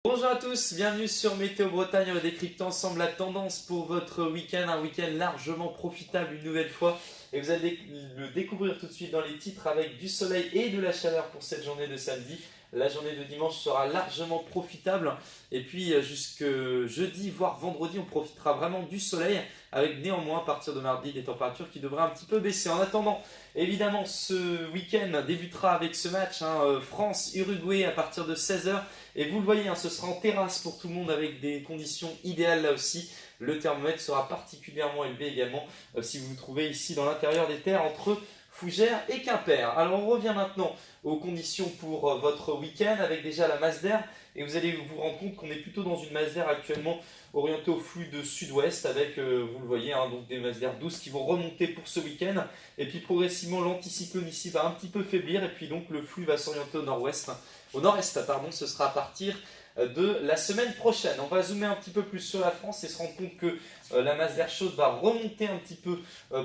Bonjour à tous, bienvenue sur Météo Bretagne. On va décrypter ensemble la tendance pour votre week-end, un week-end largement profitable une nouvelle fois. Et vous allez le découvrir tout de suite dans les titres avec du soleil et de la chaleur pour cette journée de samedi. La journée de dimanche sera largement profitable. Et puis jusque jeudi, voire vendredi, on profitera vraiment du soleil avec néanmoins à partir de mardi des températures qui devraient un petit peu baisser. En attendant, évidemment, ce week-end débutera avec ce match France-Uruguay à partir de 16h. Et vous le voyez, ce sera en terrasse pour tout le monde avec des conditions idéales là aussi. Le thermomètre sera particulièrement élevé également si vous vous trouvez ici dans l'intérieur des terres entre Fougères et Quimper. Alors on revient maintenant aux conditions pour votre week-end avec déjà la masse d'air. Et vous allez vous rendre compte qu'on est plutôt dans une masse d'air actuellement orientée au flux de sud-ouest avec, vous le voyez, donc des masses d'air douces qui vont remonter pour ce week-end. Et puis progressivement, l'anticyclone ici va un petit peu faiblir et puis donc le flux va s'orienter au nord-ouest. Au nord-est, pardon, ce sera à partir de la semaine prochaine. On va zoomer un petit peu plus sur la France et se rendre compte que la masse d'air chaude va remonter un petit peu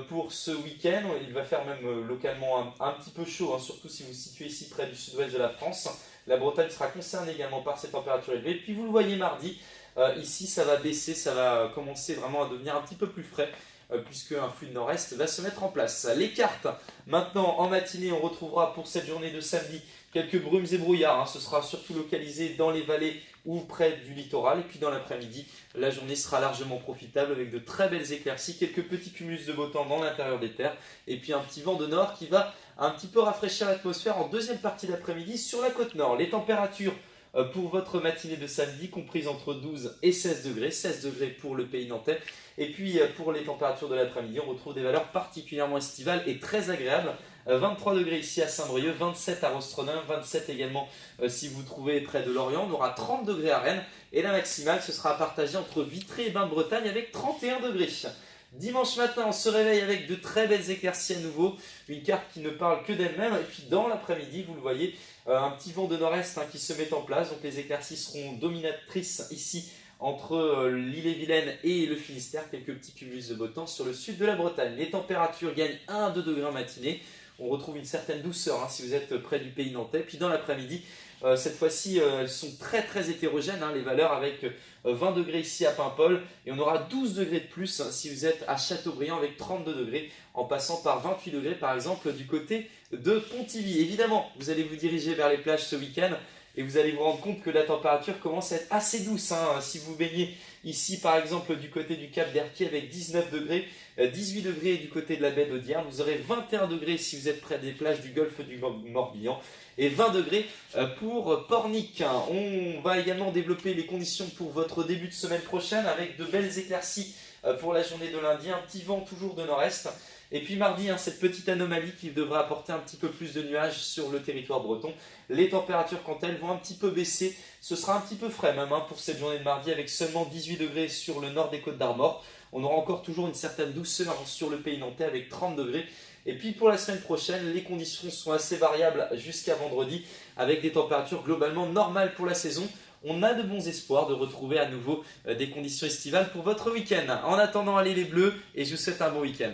pour ce week-end. Il va faire même localement un petit peu chaud, surtout si vous vous situez ici près du sud-ouest de la France. La Bretagne sera concernée également par ces températures élevées. Et puis vous le voyez mardi, ici ça va baisser, ça va commencer vraiment à devenir un petit peu plus frais. Puisque un flux de nord-est va se mettre en place. Les cartes, maintenant en matinée, on retrouvera pour cette journée de samedi quelques brumes et brouillards. Ce sera surtout localisé dans les vallées ou près du littoral. Et puis dans l'après-midi, la journée sera largement profitable avec de très belles éclaircies, quelques petits cumulus de beau temps dans l'intérieur des terres. Et puis un petit vent de nord qui va un petit peu rafraîchir l'atmosphère en deuxième partie d'après-midi sur la côte nord. Les températures pour votre matinée de samedi, comprise entre 12 et 16 degrés. 16 degrés pour le pays nantais. Et puis pour les températures de l'après-midi, on retrouve des valeurs particulièrement estivales et très agréables. 23 degrés ici à Saint-Brieuc, 27 à Rostronin, 27 également si vous vous trouvez près de Lorient. On aura 30 degrés à Rennes et la maximale ce sera partagée entre Vitré et Bain-de-Bretagne avec 31 degrés. Dimanche matin, on se réveille avec de très belles éclaircies à nouveau, une carte qui ne parle que d'elle-même. Et puis dans l'après-midi, vous le voyez, un petit vent de nord-est qui se met en place. Donc les éclaircies seront dominatrices ici entre l'Ille-et-Vilaine et le Finistère. Quelques petits cumulus de beau temps sur le sud de la Bretagne. Les températures gagnent 1-2 degrés en matinée. On retrouve une certaine douceur si vous êtes près du pays nantais. Puis dans l'après-midi, cette fois-ci, elles sont très très hétérogènes, les valeurs avec 20 degrés ici à Paimpol. Et on aura 12 degrés de plus si vous êtes à Châteaubriand avec 32 degrés, en passant par 28 degrés par exemple du côté de Pontivy. Évidemment, vous allez vous diriger vers les plages ce week-end. Et vous allez vous rendre compte que la température commence à être assez douce. Si vous baignez ici par exemple du côté du Cap d'Erquy avec 19 degrés, 18 degrés du côté de la baie d'Audierne, vous aurez 21 degrés si vous êtes près des plages du golfe du Morbihan et 20 degrés pour Pornic. On va également développer les conditions pour votre début de semaine prochaine avec de belles éclaircies pour la journée de lundi, un petit vent toujours de nord-est. Et puis mardi, cette petite anomalie qui devrait apporter un petit peu plus de nuages sur le territoire breton. Les températures, quant à elles, vont un petit peu baisser. Ce sera un petit peu frais même pour cette journée de mardi avec seulement 18 degrés sur le nord des Côtes d'Armor. On aura encore toujours une certaine douceur sur le pays nantais avec 30 degrés. Et puis pour la semaine prochaine, les conditions sont assez variables jusqu'à vendredi avec des températures globalement normales pour la saison. On a de bons espoirs de retrouver à nouveau des conditions estivales pour votre week-end. En attendant, allez les bleus et je vous souhaite un bon week-end.